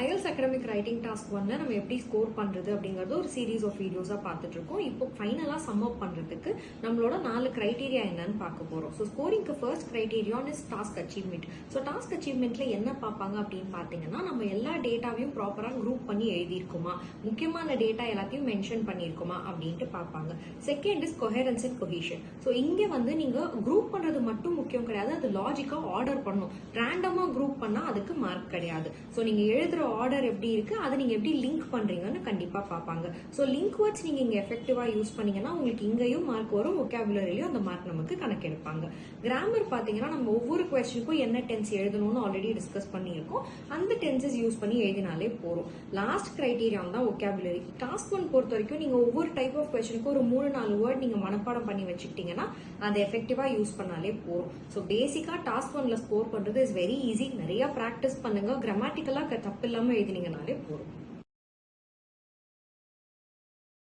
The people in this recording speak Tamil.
IELTS அகாடமிக் ரைட்டிங் டாஸ்க் 1ல நம்ம எப்படி ஸ்கோர் பண்றது அப்படிங்கறது ஒரு சீரீஸ் ஆஃப் வீடியோஸா பார்த்துட்டு இருக்கோம். இப்போ ஃபைனலா சம் அப் பண்றதுக்கு நம்மளோட 4 கிரைட்டீரியா என்னன்னு பார்க்க போறோம். ஸோ ஸ்கோரிங்க்கு first criteria is task achievement. So task அச்சீவ்மெண்ட்ல என்ன பார்ப்பாங்க அப்படின்னு பார்த்தீங்கன்னா, நம்ம எல்லா டேட்டாவையும் ப்ராப்பரா குரூப் பண்ணி எழுதியிருக்குமா, முக்கியமான டேட்டா எல்லாத்தையும் மென்ஷன் பண்ணியிருக்குமா அப்படின்ட்டு பார்ப்பாங்க. Second is coherence and cohesion. So இங்க வந்து நீங்க குரூப் பண்றது மட்டும் முக்கியம் கிடையாது, அது லாஜிக்கா ஆர்டர் பண்ணும். ரேண்டமா குரூப் பண்ணா அதுக்கு மார்க் கிடையாது. ஸோ நீங்க எழுதுற ஆர்டர் எப்படி இருக்கு, அதை நீங்க எப்படி லிங்க் பண்றீங்கன்னு கண்டிப்பா பார்ப்பாங்க. ஸோ லிங்க் வேர்ட்ஸ் நீங்க இங்க எஃபெக்டிவா யூஸ் பண்ணீங்கன்னா உங்களுக்கு இங்கேயும் மார்க் வரும், ஒகாபுலரிலையும் அந்த மார்க் நமக்கு கணக்கெடுப்பாங்க. கிராமர் பாத்தீங்கன்னா நம்ம ஒவ்வொரு கொஸ்டினுக்கும் என்ன டென்ஸ் எழுதணும்னு ஆல்ரெடி டிஸ்கஸ் பண்ணியிருக்கோம். அந்த டென்சஸ் யூஸ் பண்ணி எழுதினாலே போறோம். லாஸ்ட் கிரைட்டீரியா தான் ஒகாபுலரி. டாஸ்க் 1 பொறுத்த வரைக்கும் நீங்க ஒவ்வொரு டைப் ஆஃப் கொஸ்டினுக்கு ஒரு 3-4 வேர்ட் நீங்க மனப்பாடம் பண்ணி வச்சுக்கிட்டீங்கன்னா அதை எஃபெக்டிவா யூஸ் பண்ணாலே போறோம். ஸோ பேசிக்கா டாஸ்க் 1ல ஸ்கோர் பண்றது இஸ் வெரி ஈஸி. நிறைய பிராக்டிஸ் பண்ணுங்க, கிராமட்டிக்கலா தப்பு இல்லாம எழுதினீங்கனாலே போறோம்.